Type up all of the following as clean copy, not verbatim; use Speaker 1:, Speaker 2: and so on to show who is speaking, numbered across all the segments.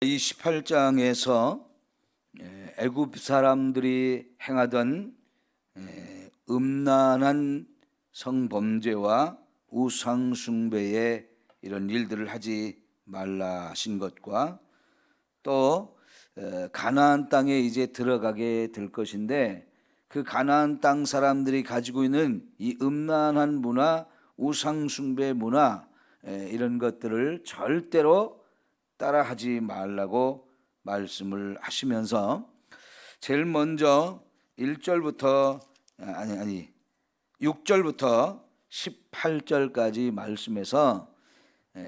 Speaker 1: 이 18장에서 애굽 사람들이 행하던 음란한 성범죄와 우상 숭배의 이런 일들을 하지 말라 하신 것과 또 가나안 땅에 이제 들어가게 될 것인데, 그 가나안 땅 사람들이 가지고 있는 이 음란한 문화, 우상 숭배 문화, 이런 것들을 절대로 따라하지 말라고 말씀을 하시면서, 제일 먼저 1절부터 6절부터 18절까지 말씀에서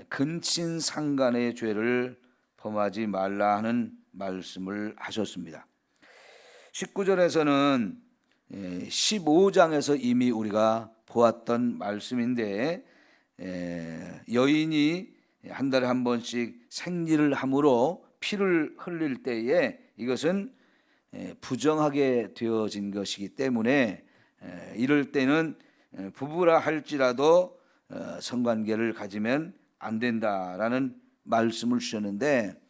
Speaker 1: 근친상간의 죄를 범하지 말라 하는 말씀을 하셨습니다. 19절에서는 15장에서 이미 우리가 보았던 말씀인데, 여인이 한 달에 한 번씩 생리를 함으로 피를 흘릴 때에 이것은 부정하게 되어진 것이기 때문에 이럴 때는 부부라 할지라도 성관계를 가지면 안 된다라는 말씀을 주셨는데,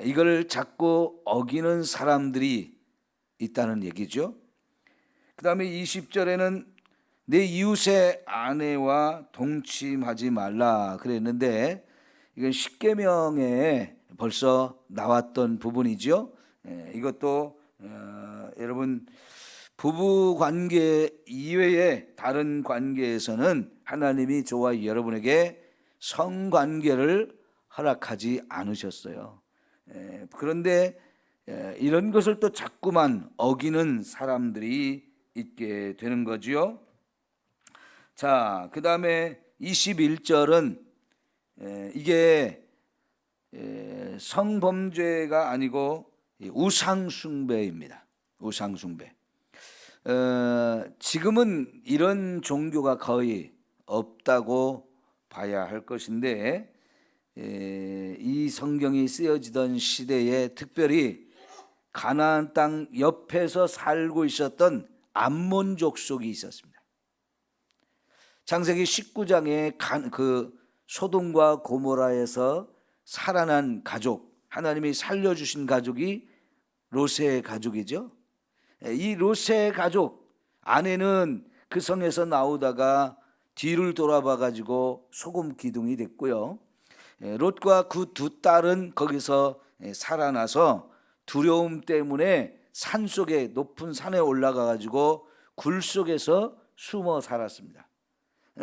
Speaker 1: 이걸 자꾸 어기는 사람들이 있다는 얘기죠. 그 다음에 20절에는 내 이웃의 아내와 동침하지 말라 그랬는데, 이건 십계명에 벌써 나왔던 부분이죠. 이것도 여러분, 부부 관계 이외의 다른 관계에서는 하나님이 저와 여러분에게 성관계를 허락하지 않으셨어요. 그런데 이런 것을 또 자꾸만 어기는 사람들이 있게 되는 거지요. 자, 그 다음에 21절은 이게 성범죄가 아니고 우상숭배입니다. 우상숭배. 지금은 이런 종교가 거의 없다고 봐야 할 것인데, 이 성경이 쓰여지던 시대에 특별히 가나안 땅 옆에서 살고 있었던 암몬 족속이 있었습니다. 창세기 19장에 그 소돔과 고모라에서 살아난 가족, 하나님이 살려주신 가족이 롯의 가족이죠. 이 롯의 가족 아내는 그 성에서 나오다가 뒤를 돌아봐 가지고 소금 기둥이 됐고요. 롯과 그 두 딸은 거기서 살아나서 두려움 때문에 산속에, 높은 산에 올라가 가지고 굴 속에서 숨어 살았습니다.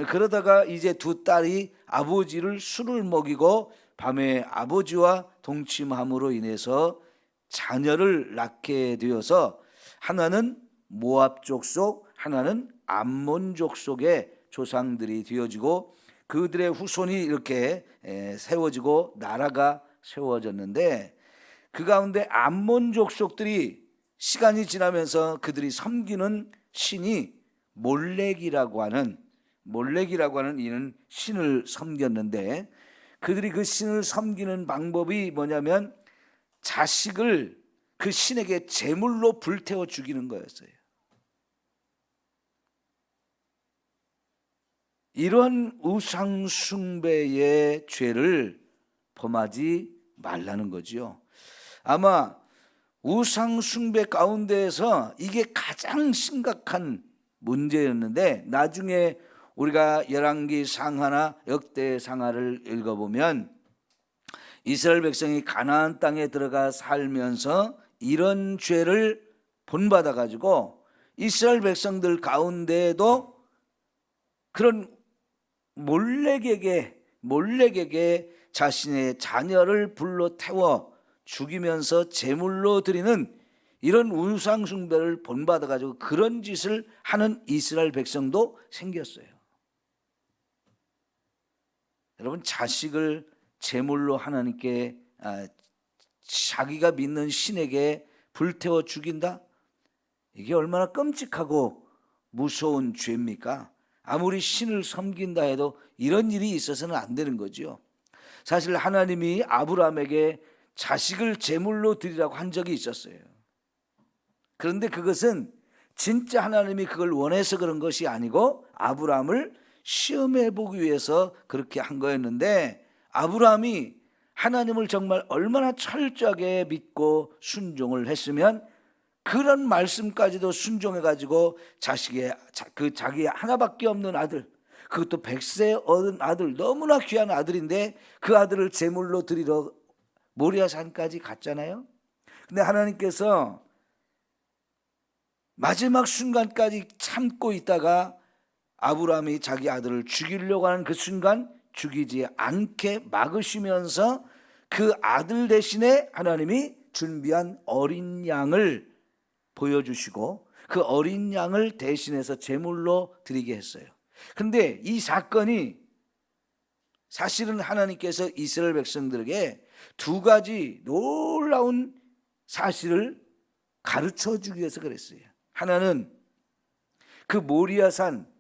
Speaker 1: 그러다가 이제 두 딸이 아버지를 술을 먹이고 밤에 아버지와 동침함으로 인해서 자녀를 낳게 되어서, 하나는 모압 족속, 하나는 암몬 족속의 조상들이 되어지고, 그들의 후손이 이렇게 세워지고 나라가 세워졌는데, 그 가운데 암몬 족속들이 시간이 지나면서 그들이 섬기는 신이 몰렉이라고 하는 이는 신을 섬겼는데, 그들이 그 신을 섬기는 방법이 뭐냐면 자식을 그 신에게 제물로 불태워 죽이는 거였어요. 이런 우상 숭배의 죄를 범하지 말라는 거지요. 아마 우상 숭배 가운데에서 이게 가장 심각한 문제였는데, 나중에 우리가 열왕기 상하나 역대 상하를 읽어보면 이스라엘 백성이 가나안 땅에 들어가 살면서 이런 죄를 본받아 가지고 이스라엘 백성들 가운데에도 그런 몰렉에게 자신의 자녀를 불러 태워 죽이면서 제물로 드리는 이런 우상 숭배를 본받아 가지고 그런 짓을 하는 이스라엘 백성도 생겼어요. 여러분, 자식을 제물로 하나님께, 자기가 믿는 신에게 불태워 죽인다? 이게 얼마나 끔찍하고 무서운 죄입니까? 아무리 신을 섬긴다 해도 이런 일이 있어서는 안 되는 거죠. 사실 하나님이 아브라함에게 자식을 제물로 드리라고 한 적이 있었어요. 그런데 그것은 진짜 하나님이 그걸 원해서 그런 것이 아니고 아브라함을 시험해 보기 위해서 그렇게 한 거였는데, 아브라함이 하나님을 정말 얼마나 철저하게 믿고 순종을 했으면 그런 말씀까지도 순종해 가지고 자기 하나밖에 없는 아들, 그것도 100세 얻은 아들, 너무나 귀한 아들인데 그 아들을 제물로 드리러 모리아 산까지 갔잖아요. 근데 하나님께서 마지막 순간까지 참고 있다가 아브라함이 자기 아들을 죽이려고 하는 그 순간 죽이지 않게 막으시면서 그 아들 대신에 하나님이 준비한 어린 양을 보여주시고 그 어린 양을 대신해서 제물로 드리게 했어요. 근데 이 사건이 사실은 하나님께서 이스라엘 백성들에게 두 가지 놀라운 사실을 가르쳐 주기 위해서 그랬어요. 하나는 그 모리아산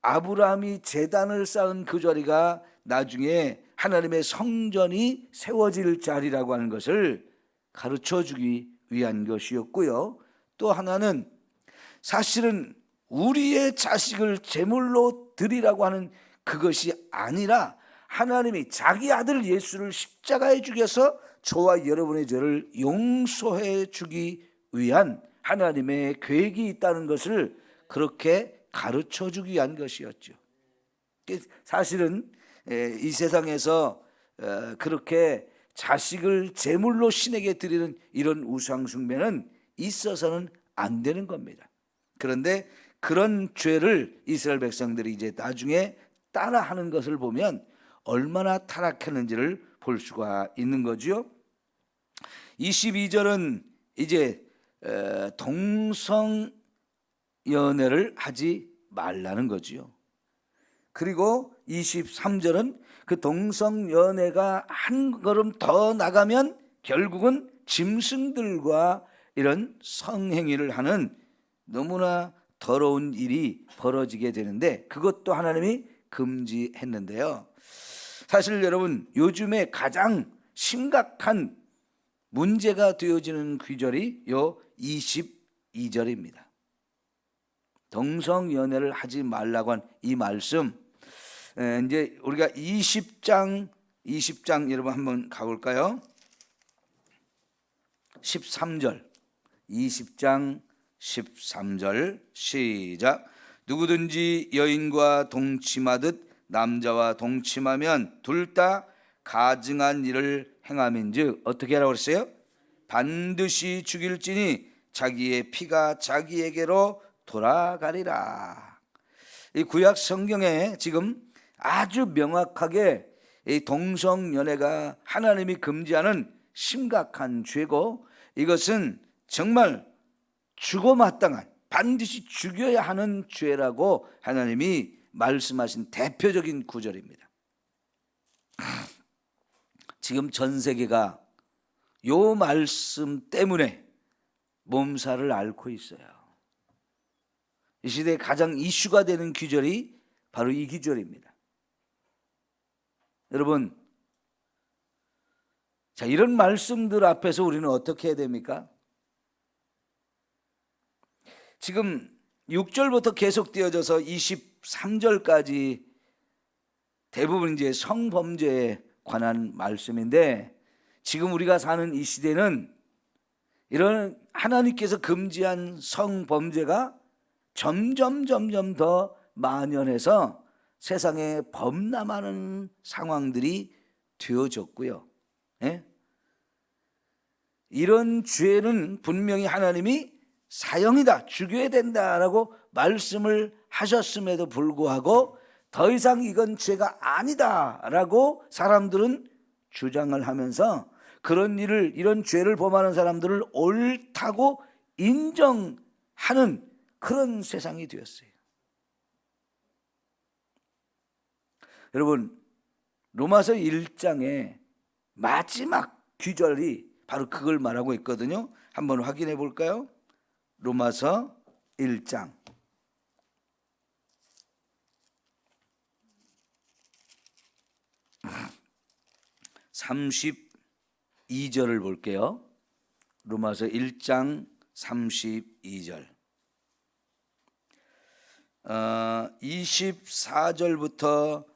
Speaker 1: 아브라함이 제단을 쌓은 그 자리가 나중에 하나님의 성전이 세워질 자리라고 하는 것을 가르쳐 주기 위한 것이었고요. 또 하나는 사실은 우리의 자식을 제물로 드리라고 하는 그것이 아니라 하나님이 자기 아들 예수를 십자가에 죽여서 저와 여러분의 죄를 용서해 주기 위한 하나님의 계획이 있다는 것을 그렇게 가르쳐 주기 위한 것이었죠. 사실은 이 세상에서 그렇게 자식을 제물로 신에게 드리는 이런 우상 숭배는 있어서는 안 되는 겁니다. 그런데 그런 죄를 이스라엘 백성들이 이제 나중에 따라하는 것을 보면 얼마나 타락했는지를 볼 수가 있는 거죠. 22절은 이제 동성연애를 하지 말라는 거지요. 그리고 23절은 그 동성연애가 한 걸음 더 나가면 결국은 짐승들과 이런 성행위를 하는 너무나 더러운 일이 벌어지게 되는데 그것도 하나님이 금지했는데요. 사실 여러분 요즘에 가장 심각한 문제가 되어지는 귀절이 요 22절입니다. 동성연애를 하지 말라고 한 이 말씀, 이제 우리가 20장 여러분 한번 가볼까요? 13절 20장 13절 시작. 누구든지 여인과 동침하듯 남자와 동침하면 둘 다 가증한 일을 행함인즉 어떻게 하라고 그랬어요? 반드시 죽일지니 자기의 피가 자기에게로 돌아가리라. 이 구약 성경에 지금 아주 명확하게 이 동성연애가 하나님이 금지하는 심각한 죄고 이것은 정말 죽어마땅한 반드시 죽여야 하는 죄라고 하나님이 말씀하신 대표적인 구절입니다. 지금 전 세계가 요 말씀 때문에 몸살을 앓고 있어요. 이 시대에 가장 이슈가 되는 규절이 바로 이 규절입니다. 여러분, 자, 이런 말씀들 앞에서 우리는 어떻게 해야 됩니까? 지금 6절부터 계속 되어져서 23절까지 대부분 이제 성범죄에 관한 말씀인데 지금 우리가 사는 이 시대는 이런 하나님께서 금지한 성범죄가 점점 더 만연해서 세상에 범람하는 상황들이 되어졌고요. 예? 이런 죄는 분명히 하나님이 사형이다, 죽여야 된다라고 말씀을 하셨음에도 불구하고 더 이상 이건 죄가 아니다라고 사람들은 주장을 하면서 이런 죄를 범하는 사람들을 옳다고 인정하는 그런 세상이 되었어요. 여러분, 로마서 1장의 마지막 규절이 바로 그걸 말하고 있거든요. 한번 확인해 볼까요? 로마서 1장 32절을 볼게요. 로마서 1장 32절 24절부터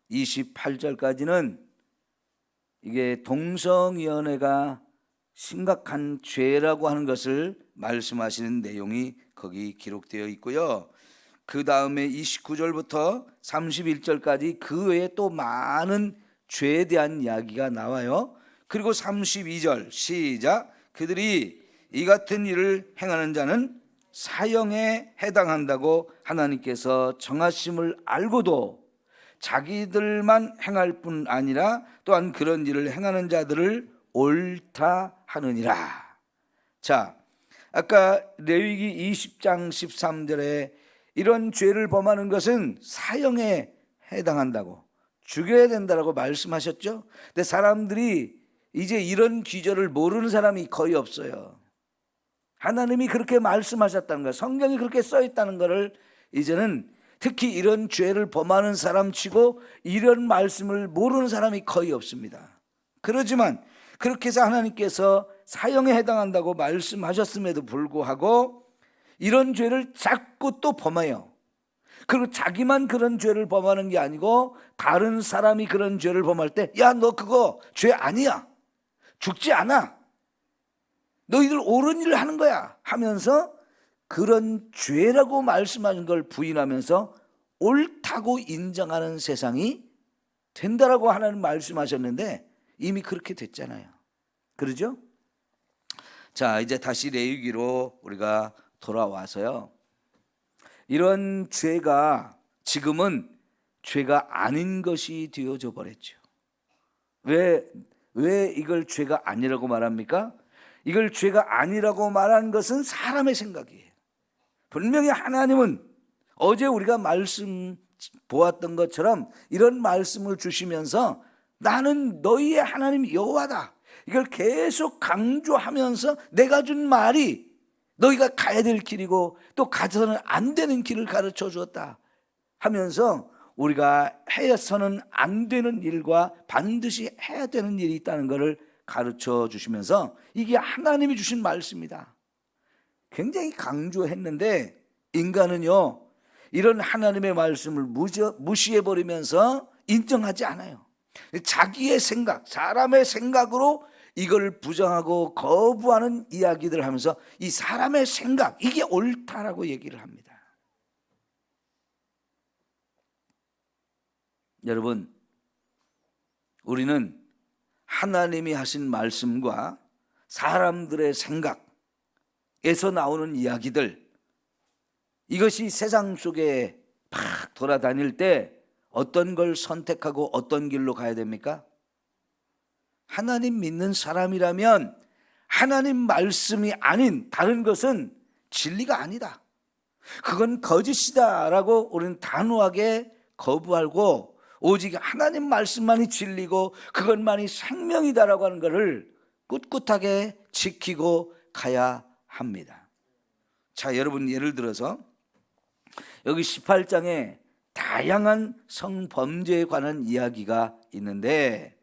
Speaker 1: 28절까지는 이게 동성연애가 심각한 죄라고 하는 것을 말씀하시는 내용이 거기 기록되어 있고요. 그 다음에 29절부터 31절까지 그 외에 또 많은 죄에 대한 이야기가 나와요. 그리고 32절 시작. 그들이 이 같은 일을 행하는 자는 사형에 해당한다고 하나님께서 정하심을 알고도 자기들만 행할 뿐 아니라 또한 그런 일을 행하는 자들을 옳다 하느니라. 자, 아까 레위기 20장 13절에 이런 죄를 범하는 것은 사형에 해당한다고, 죽여야 된다고 말씀하셨죠. 근데 사람들이 이제 이런 귀절을 모르는 사람이 거의 없어요. 하나님이 그렇게 말씀하셨다는 것, 성경이 그렇게 써 있다는 것을 이제는 특히 이런 죄를 범하는 사람 치고 이런 말씀을 모르는 사람이 거의 없습니다. 그렇지만 그렇게 해서 하나님께서 사형에 해당한다고 말씀하셨음에도 불구하고 이런 죄를 자꾸 또 범해요. 그리고 자기만 그런 죄를 범하는 게 아니고 다른 사람이 그런 죄를 범할 때, 야, 너 그거 죄 아니야, 죽지 않아, 너희들 옳은 일을 하는 거야 하면서 그런 죄라고 말씀하는 걸 부인하면서 옳다고 인정하는 세상이 된다라고 하나님 말씀하셨는데 이미 그렇게 됐잖아요. 그러죠? 자, 이제 다시 레위기로 우리가 돌아와서요, 이런 죄가 지금은 죄가 아닌 것이 되어져 버렸죠. 왜 이걸 죄가 아니라고 말합니까? 이걸 죄가 아니라고 말한 것은 사람의 생각이에요. 분명히 하나님은 어제 우리가 말씀 보았던 것처럼 이런 말씀을 주시면서 나는 너희의 하나님 여호와다, 이걸 계속 강조하면서 내가 준 말이 너희가 가야 될 길이고 또 가서는 안 되는 길을 가르쳐 주었다 하면서 우리가 해서는 안 되는 일과 반드시 해야 되는 일이 있다는 것을 가르쳐 주시면서 이게 하나님이 주신 말씀이다 굉장히 강조했는데, 인간은요 이런 하나님의 말씀을 무시해버리면서 인정하지 않아요. 자기의 생각, 사람의 생각으로 이걸 부정하고 거부하는 이야기들을 하면서 이 사람의 생각, 이게 옳다라고 얘기를 합니다. 여러분, 우리는 하나님이 하신 말씀과 사람들의 생각에서 나오는 이야기들, 이것이 세상 속에 막 돌아다닐 때 어떤 걸 선택하고 어떤 길로 가야 됩니까? 하나님 믿는 사람이라면 하나님 말씀이 아닌 다른 것은 진리가 아니다, 그건 거짓이다라고 우리는 단호하게 거부하고 오직 하나님 말씀만이 진리고 그것만이 생명이다라고 하는 것을 꿋꿋하게 지키고 가야 합니다. 자, 여러분, 예를 들어서 여기 18장에 다양한 성범죄에 관한 이야기가 있는데,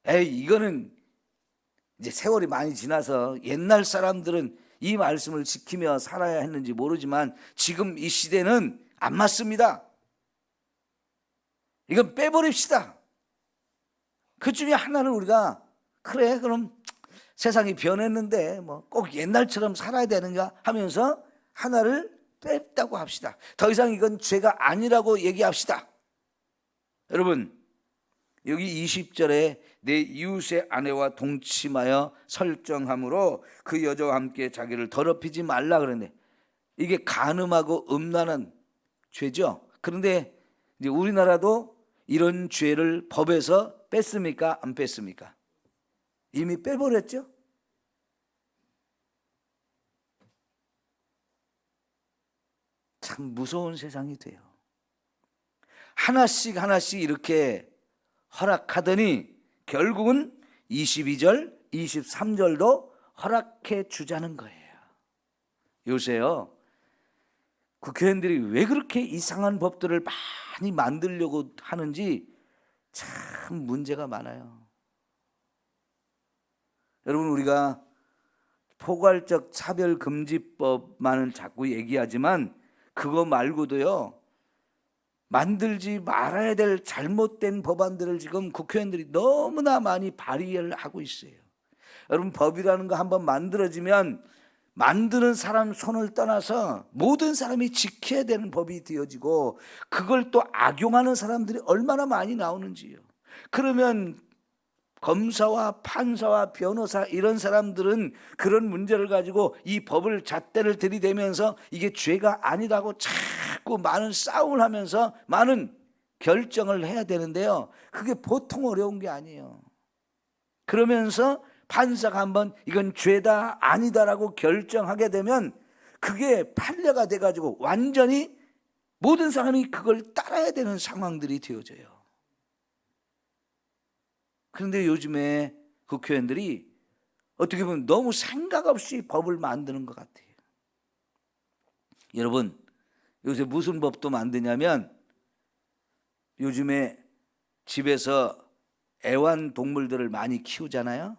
Speaker 1: 이거는 이제 세월이 많이 지나서 옛날 사람들은 이 말씀을 지키며 살아야 했는지 모르지만 지금 이 시대는 안 맞습니다. 이건 빼버립시다. 그 중에 하나는 우리가 그래 그럼 세상이 변했는데 뭐 꼭 옛날처럼 살아야 되는가 하면서 하나를 뺐다고 합시다. 더 이상 이건 죄가 아니라고 얘기합시다. 여러분, 여기 20절에 내 이웃의 아내와 동침하여 설정함으로 그 여자와 함께 자기를 더럽히지 말라 그러는데, 이게 간음하고 음란한 죄죠. 그런데 이제 우리나라도 이런 죄를 법에서 뺐습니까? 안 뺐습니까? 이미 빼버렸죠. 참 무서운 세상이 돼요. 하나씩 하나씩 이렇게 허락하더니 결국은 22절, 23절도 허락해 주자는 거예요. 요새요, 국회의원들이 왜 그렇게 이상한 법들을 많이 만들려고 하는지 참 문제가 많아요. 여러분, 우리가 포괄적 차별금지법만은 자꾸 얘기하지만 그거 말고도요, 만들지 말아야 될 잘못된 법안들을 지금 국회의원들이 너무나 많이 발의를 하고 있어요. 여러분, 법이라는 거 한번 만들어지면 만드는 사람 손을 떠나서 모든 사람이 지켜야 되는 법이 되어지고, 그걸 또 악용하는 사람들이 얼마나 많이 나오는지요. 그러면 검사와 판사와 변호사 이런 사람들은 그런 문제를 가지고 이 법을 잣대를 들이대면서 이게 죄가 아니라고 자꾸 많은 싸움을 하면서 많은 결정을 해야 되는데요, 그게 보통 어려운 게 아니에요. 그러면서 판사가 한번 이건 죄다 아니다라고 결정하게 되면 그게 판례가 돼가지고 완전히 모든 사람이 그걸 따라야 되는 상황들이 되어져요. 그런데 요즘에 국회의원들이 어떻게 보면 너무 생각 없이 법을 만드는 것 같아요. 여러분, 요새 무슨 법도 만드냐면, 요즘에 집에서 애완동물들을 많이 키우잖아요.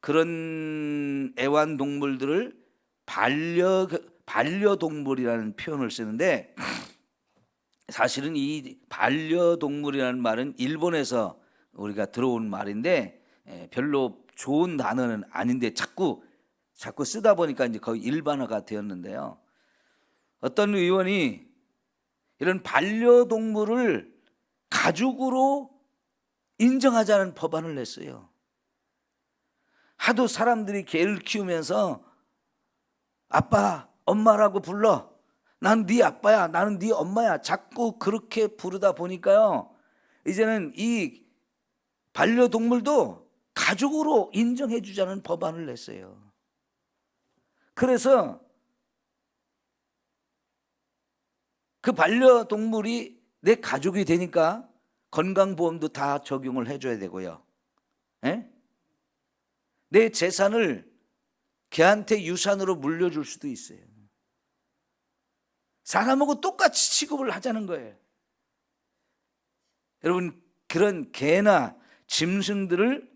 Speaker 1: 그런 애완동물들을 반려동물이라는 표현을 쓰는데, 사실은 이 반려동물이라는 말은 일본에서 우리가 들어온 말인데 별로 좋은 단어는 아닌데 자꾸 쓰다 보니까 이제 거의 일반화가 되었는데요. 어떤 의원이 이런 반려동물을 가족으로 인정하자는 법안을 냈어요. 하도 사람들이 개를 키우면서 아빠, 엄마라고 불러. 난 네 아빠야, 나는 네 엄마야. 자꾸 그렇게 부르다 보니까요, 이제는 이 반려동물도 가족으로 인정해 주자는 법안을 냈어요. 그래서 그 반려동물이 내 가족이 되니까 건강보험도 다 적용을 해줘야 되고요. 에? 내 재산을 걔한테 유산으로 물려줄 수도 있어요. 사람하고 똑같이 취급을 하자는 거예요. 여러분, 그런 개나 짐승들을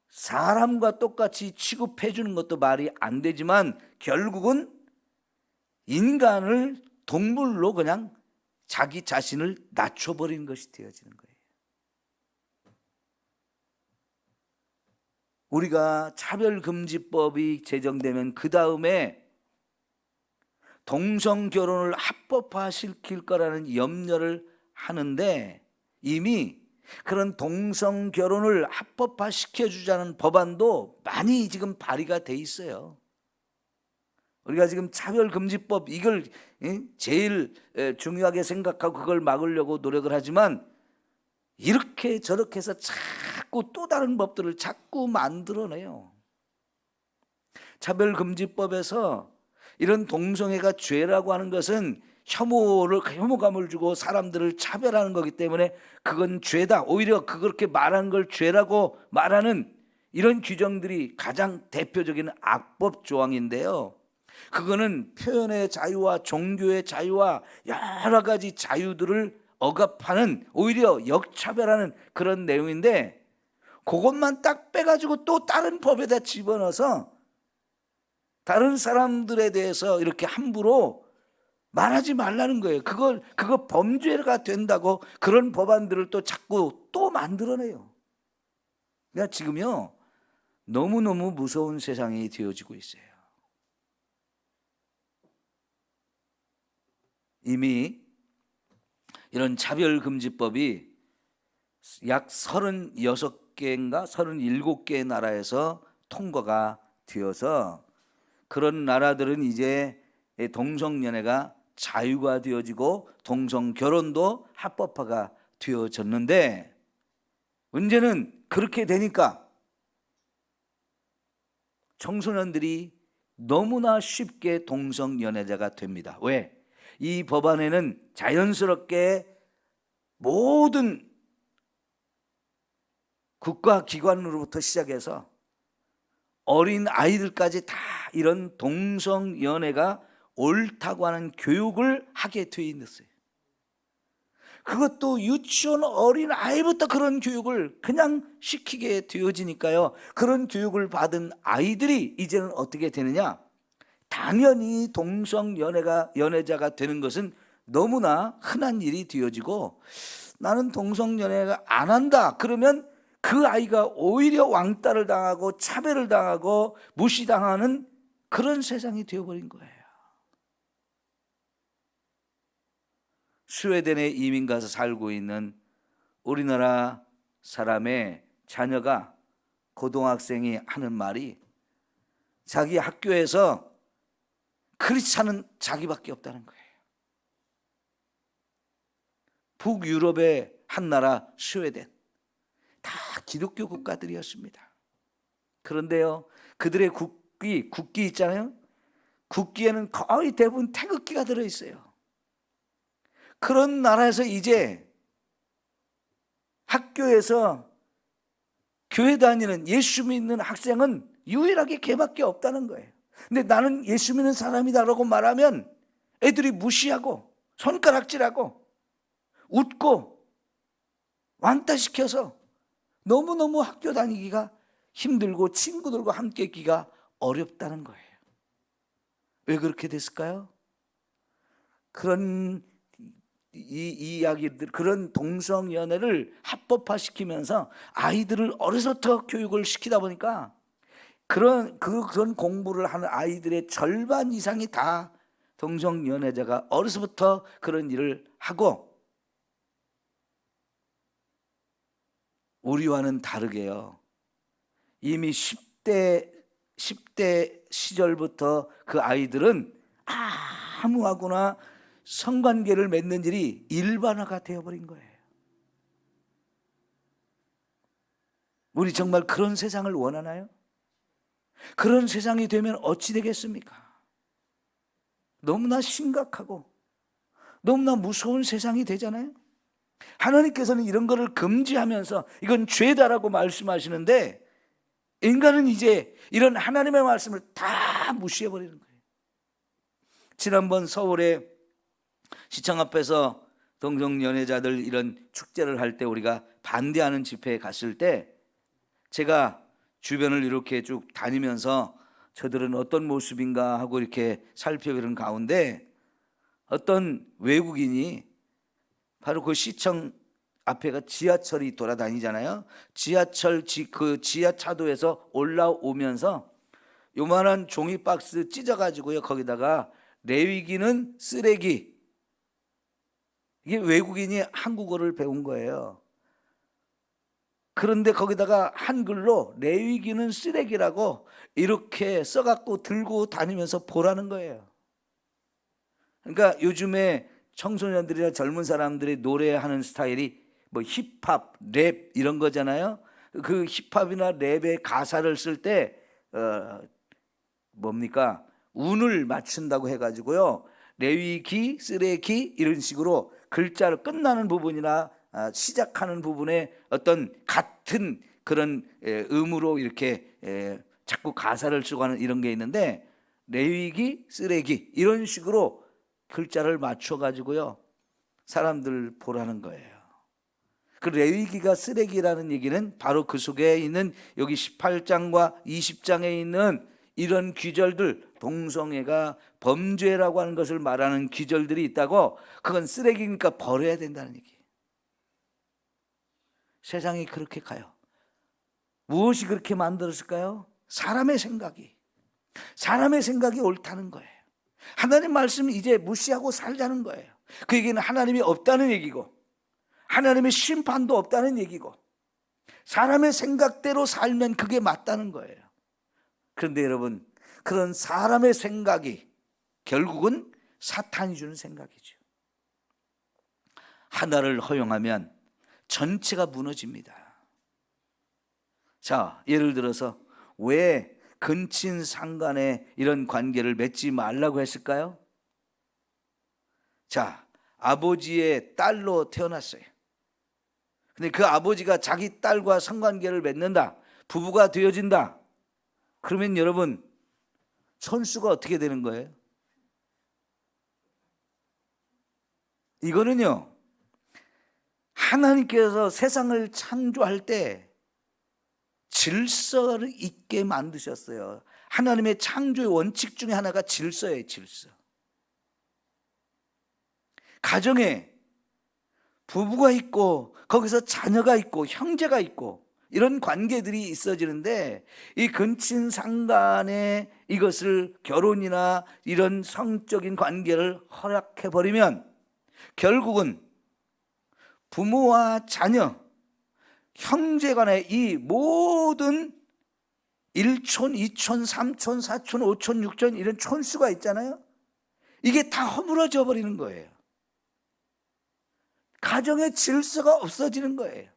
Speaker 1: 사람과 똑같이 취급해 주는 것도 말이 안 되지만 결국은 인간을 동물로 그냥 자기 자신을 낮춰버리는 것이 되어지는 거예요. 우리가 차별금지법이 제정되면 그 다음에 동성결혼을 합법화시킬 거라는 염려를 하는데, 이미 그런 동성결혼을 합법화시켜주자는 법안도 많이 지금 발의가 돼 있어요. 우리가 지금 차별금지법 이걸 제일 중요하게 생각하고 그걸 막으려고 노력을 하지만, 이렇게 저렇게 해서 자꾸 또 다른 법들을 자꾸 만들어내요. 차별금지법에서 이런 동성애가 죄라고 하는 것은 혐오감을 주고 사람들을 차별하는 거기 때문에 그건 죄다. 오히려 그렇게 말하는 걸 죄라고 말하는 이런 규정들이 가장 대표적인 악법 조항인데요. 그거는 표현의 자유와 종교의 자유와 여러 가지 자유들을 억압하는, 오히려 역차별하는 그런 내용인데, 그것만 딱 빼가지고 또 다른 법에다 집어넣어서 다른 사람들에 대해서 이렇게 함부로 말하지 말라는 거예요. 그거 범죄가 된다고 그런 법안들을 또 자꾸 또 만들어내요. 그러니까 지금요, 너무너무 무서운 세상이 되어지고 있어요. 이미 이런 차별금지법이 약 36개인가 37개의 나라에서 통과가 되어서, 그런 나라들은 이제 동성연애가 자유가 되어지고 동성결혼도 합법화가 되어졌는데, 문제는 그렇게 되니까 청소년들이 너무나 쉽게 동성연애자가 됩니다. 왜? 이 법안에는 자연스럽게 모든 국가기관으로부터 시작해서 어린 아이들까지 다 이런 동성연애가 옳다고 하는 교육을 하게 되어 있었어요. 그것도 유치원 어린 아이부터 그런 교육을 그냥 시키게 되어지니까요, 그런 교육을 받은 아이들이 이제는 어떻게 되느냐, 당연히 동성연애자가 되는 것은 너무나 흔한 일이 되어지고, 나는 동성연애가 안 한다 그러면 그 아이가 오히려 왕따를 당하고 차별을 당하고 무시당하는 그런 세상이 되어버린 거예요. 스웨덴에 이민 가서 살고 있는 우리나라 사람의 자녀가, 고등학생이 하는 말이, 자기 학교에서 크리스찬은 자기밖에 없다는 거예요. 북유럽의 한 나라 스웨덴, 다 기독교 국가들이었습니다. 그런데요, 그들의 국기 있잖아요. 국기에는 거의 대부분 태극기가 들어있어요. 그런 나라에서 이제 학교에서 교회 다니는 예수 믿는 학생은 유일하게 걔밖에 없다는 거예요. 근데 나는 예수 믿는 사람이다라고 말하면 애들이 무시하고 손가락질하고 웃고 왕따시켜서 너무너무 학교 다니기가 힘들고 친구들과 함께 있기가 어렵다는 거예요. 왜 그렇게 됐을까요? 그런 이야기들, 그런 동성연애를 합법화시키면서 아이들을 어려서부터 교육을 시키다 보니까 그런 공부를 하는 아이들의 절반 이상이 다 동성연애자가 어려서부터 그런 일을 하고, 우리와는 다르게요, 이미 10대 시절부터 그 아이들은 아무하고나 성관계를 맺는 일이 일반화가 되어버린 거예요. 우리 정말 그런 세상을 원하나요? 그런 세상이 되면 어찌 되겠습니까? 너무나 심각하고 너무나 무서운 세상이 되잖아요. 하나님께서는 이런 거를 금지하면서 이건 죄다라고 말씀하시는데, 인간은 이제 이런 하나님의 말씀을 다 무시해버리는 거예요. 지난번 서울에 시청 앞에서 동성연애자들 이런 축제를 할 때 우리가 반대하는 집회에 갔을 때, 제가 주변을 이렇게 쭉 다니면서 저들은 어떤 모습인가 하고 이렇게 살펴보는 가운데, 어떤 외국인이, 바로 그 시청 앞에가 지하철이 돌아다니잖아요. 지하철 그 지하차도에서 올라오면서 요만한 종이 박스 찢어가지고요, 거기다가 레위기는 쓰레기, 이게 외국인이 한국어를 배운 거예요. 그런데 거기다가 한글로 레위기는 쓰레기라고 이렇게 써갖고 들고 다니면서 보라는 거예요. 그러니까 요즘에 청소년들이나 젊은 사람들이 노래하는 스타일이 뭐 힙합, 랩 이런 거잖아요. 그 힙합이나 랩의 가사를 쓸 때 뭡니까? 운을 맞춘다고 해가지고요, 레위기, 쓰레기 이런 식으로 글자를 끝나는 부분이나 시작하는 부분에 어떤 같은 그런 음으로 이렇게 자꾸 가사를 쓰고 하는 이런 게 있는데, 레위기, 쓰레기 이런 식으로 글자를 맞춰가지고요, 사람들 보라는 거예요. 그 레위기가 쓰레기라는 얘기는 바로 그 속에 있는 여기 18장과 20장에 있는 이런 귀절들, 동성애가 범죄라고 하는 것을 말하는 귀절들이 있다고, 그건 쓰레기니까 버려야 된다는 얘기예요. 세상이 그렇게 가요. 무엇이 그렇게 만들었을까요? 사람의 생각이 옳다는 거예요. 하나님 말씀 이제 무시하고 살자는 거예요. 그 얘기는 하나님이 없다는 얘기고, 하나님의 심판도 없다는 얘기고, 사람의 생각대로 살면 그게 맞다는 거예요. 그런데 여러분, 그런 사람의 생각이 결국은 사탄이 주는 생각이죠. 하나를 허용하면 전체가 무너집니다. 자, 예를 들어서 왜 근친 상간에 이런 관계를 맺지 말라고 했을까요? 자, 아버지의 딸로 태어났어요. 근데 그 아버지가 자기 딸과 성관계를 맺는다, 부부가 되어진다, 그러면 여러분, 천수가 어떻게 되는 거예요? 이거는요, 하나님께서 세상을 창조할 때 질서를 있게 만드셨어요. 하나님의 창조의 원칙 중에 하나가 질서예요, 질서. 가정에 부부가 있고 거기서 자녀가 있고 형제가 있고 이런 관계들이 있어지는데, 이 근친상간에 이것을 결혼이나 이런 성적인 관계를 허락해 버리면 결국은 부모와 자녀, 형제 간의 이 모든 1촌, 2촌, 3촌, 4촌, 5촌, 6촌 이런 촌수가 있잖아요. 이게 다 허물어져 버리는 거예요. 가정의 질서가 없어지는 거예요.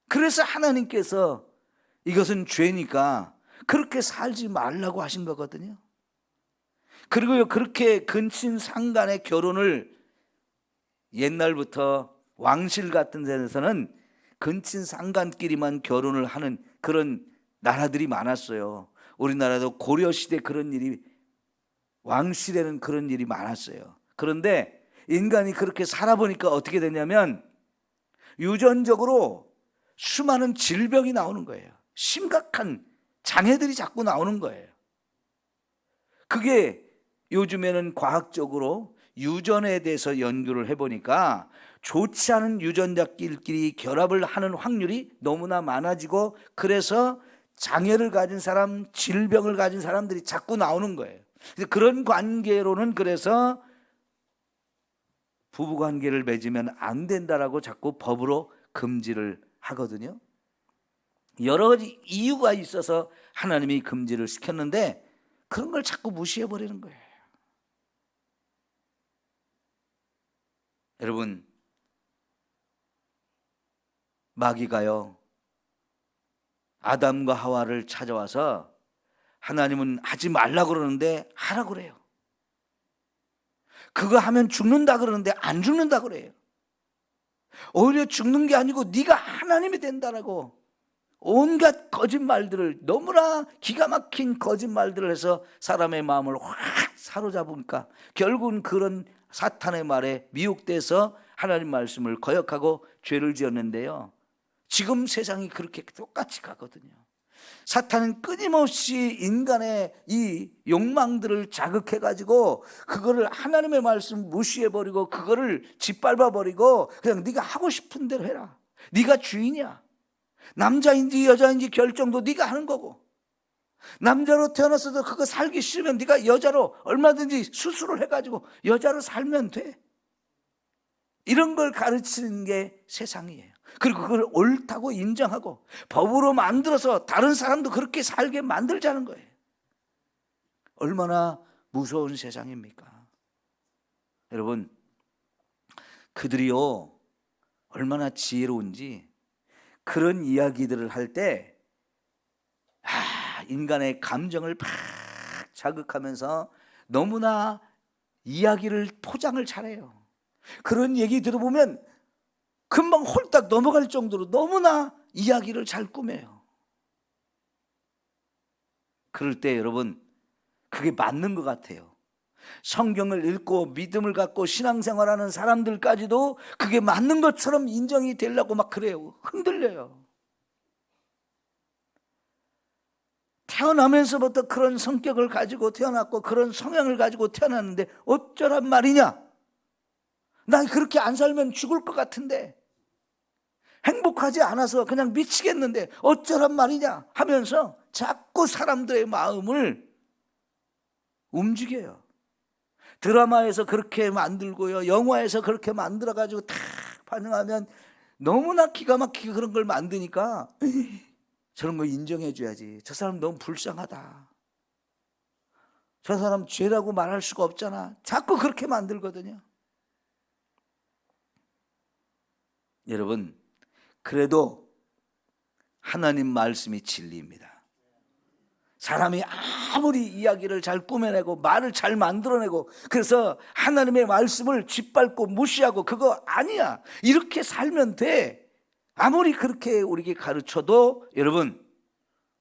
Speaker 1: 그래서 하나님께서 이것은 죄니까 그렇게 살지 말라고 하신 거거든요. 그리고요, 그렇게 근친상간의 결혼을 옛날부터 왕실 같은 데서는 근친상간끼리만 결혼을 하는 그런 나라들이 많았어요. 우리나라도 고려시대 그런 일이, 왕실에는 그런 일이 많았어요. 그런데 인간이 그렇게 살아보니까 어떻게 되냐면 유전적으로 수많은 질병이 나오는 거예요. 심각한 장애들이 자꾸 나오는 거예요. 그게 요즘에는 과학적으로 유전에 대해서 연구를 해보니까 좋지 않은 유전자끼리 결합을 하는 확률이 너무나 많아지고, 그래서 장애를 가진 사람, 질병을 가진 사람들이 자꾸 나오는 거예요. 그런 관계로는 그래서 부부관계를 맺으면 안 된다라고 자꾸 법으로 금지를 하거든요. 여러 가지 이유가 있어서 하나님이 금지를 시켰는데 그런 걸 자꾸 무시해버리는 거예요. 여러분, 마귀가요, 아담과 하와를 찾아와서 하나님은 하지 말라고 그러는데 하라고 그래요. 그거 하면 죽는다 그러는데 안 죽는다 그래요. 오히려 죽는 게 아니고 네가 하나님이 된다라고 온갖 거짓말들을, 너무나 기가 막힌 거짓말들을 해서 사람의 마음을 확 사로잡으니까 결국은 그런 사탄의 말에 미혹돼서 하나님 말씀을 거역하고 죄를 지었는데요, 지금 세상이 그렇게 똑같이 가거든요. 사탄은 끊임없이 인간의 이 욕망들을 자극해가지고 그거를 하나님의 말씀 무시해버리고 그거를 짓밟아버리고 그냥 네가 하고 싶은 대로 해라. 네가 주인이야. 남자인지 여자인지 결정도 네가 하는 거고, 남자로 태어났어도 그거 살기 싫으면 네가 여자로 얼마든지 수술을 해가지고 여자로 살면 돼. 이런 걸 가르치는 게 세상이에요. 그리고 그걸 옳다고 인정하고 법으로 만들어서 다른 사람도 그렇게 살게 만들자는 거예요. 얼마나 무서운 세상입니까? 여러분, 그들이요 얼마나 지혜로운지 그런 이야기들을 할 때 인간의 감정을 팍 자극하면서 너무나 이야기를 포장을 잘해요. 그런 얘기 들어보면 금방 홀딱 넘어갈 정도로 너무나 이야기를 잘 꾸며요. 그럴 때 여러분, 그게 맞는 것 같아요. 성경을 읽고 믿음을 갖고 신앙생활하는 사람들까지도 그게 맞는 것처럼 인정이 되려고 막 그래요. 흔들려요. 태어나면서부터 그런 성격을 가지고 태어났고 그런 성향을 가지고 태어났는데 어쩌란 말이냐? 난 그렇게 안 살면 죽을 것 같은데, 행복하지 않아서 그냥 미치겠는데 어쩌란 말이냐 하면서 자꾸 사람들의 마음을 움직여요. 드라마에서 그렇게 만들고요, 영화에서 그렇게 만들어가지고 탁 반응하면 너무나 기가 막히게 그런 걸 만드니까 저런 거 인정해줘야지. 저 사람 너무 불쌍하다. 저 사람 죄라고 말할 수가 없잖아. 자꾸 그렇게 만들거든요. 여러분, 그래도 하나님 말씀이 진리입니다. 사람이 아무리 이야기를 잘 꾸며내고 말을 잘 만들어내고 그래서 하나님의 말씀을 짓밟고 무시하고 그거 아니야, 이렇게 살면 돼, 아무리 그렇게 우리에게 가르쳐도 여러분,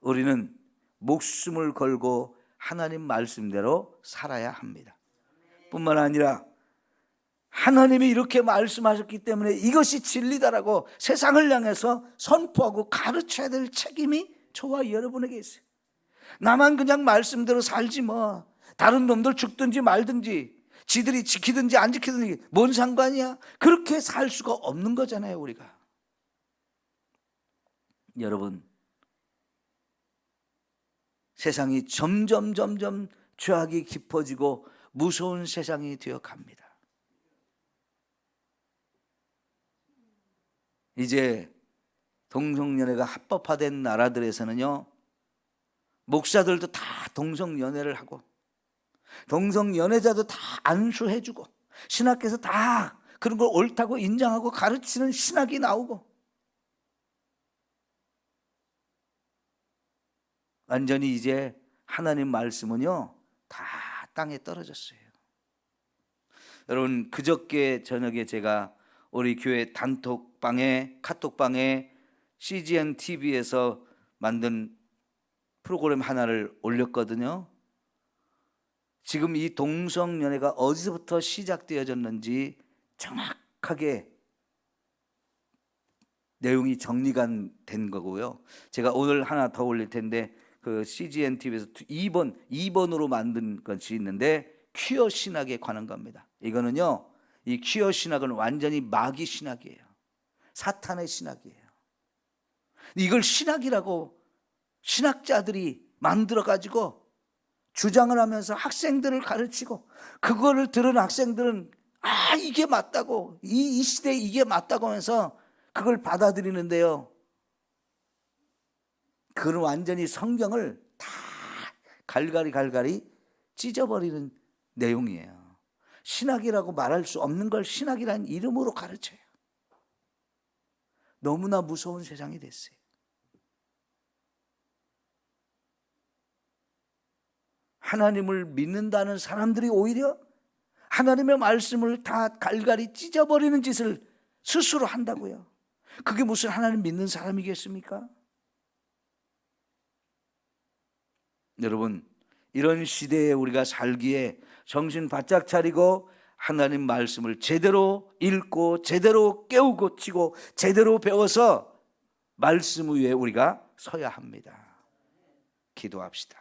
Speaker 1: 우리는 목숨을 걸고 하나님 말씀대로 살아야 합니다. 뿐만 아니라 하나님이 이렇게 말씀하셨기 때문에 이것이 진리다라고 세상을 향해서 선포하고 가르쳐야 될 책임이 저와 여러분에게 있어요. 나만 그냥 말씀대로 살지 뭐, 다른 놈들 죽든지 말든지, 지들이 지키든지 안 지키든지 뭔 상관이야? 그렇게 살 수가 없는 거잖아요, 우리가. 여러분, 세상이 점점 죄악이 깊어지고 무서운 세상이 되어 갑니다. 이제 동성연애가 합법화된 나라들에서는요, 목사들도 다 동성연애를 하고 동성연애자도 다 안수해주고 신학교에서 다 그런 걸 옳다고 인정하고 가르치는 신학이 나오고, 완전히 이제 하나님 말씀은요 다 땅에 떨어졌어요. 여러분, 그저께 저녁에 제가 우리 교회 단톡방에, 카톡방에 CGN TV에서 만든 프로그램 하나를 올렸거든요. 지금 이 동성연애가 어디서부터 시작되어졌는지 정확하게 내용이 정리가 된 거고요. 제가 오늘 하나 더 올릴 텐데, 그 CGN TV에서 2번으로 만든 것이 있는데 퀴어 신학에 관한 겁니다. 이거는요, 이 퀴어 신학은 완전히 마귀 신학이에요. 사탄의 신학이에요. 이걸 신학이라고 신학자들이 만들어 가지고 주장을 하면서 학생들을 가르치고, 그거를 들은 학생들은 이게 맞다고, 이 시대에 이게 맞다고 하면서 그걸 받아들이는데요, 그건 완전히 성경을 다 갈갈이 찢어버리는 내용이에요. 신학이라고 말할 수 없는 걸 신학이라는 이름으로 가르쳐요. 너무나 무서운 세상이 됐어요. 하나님을 믿는다는 사람들이 오히려 하나님의 말씀을 다 갈갈이 찢어버리는 짓을 스스로 한다고요. 그게 무슨 하나님 믿는 사람이겠습니까? 여러분, 이런 시대에 우리가 살기에 정신 바짝 차리고 하나님 말씀을 제대로 읽고 제대로 깨우고 치고 제대로 배워서 말씀 위에 우리가 서야 합니다. 기도합시다.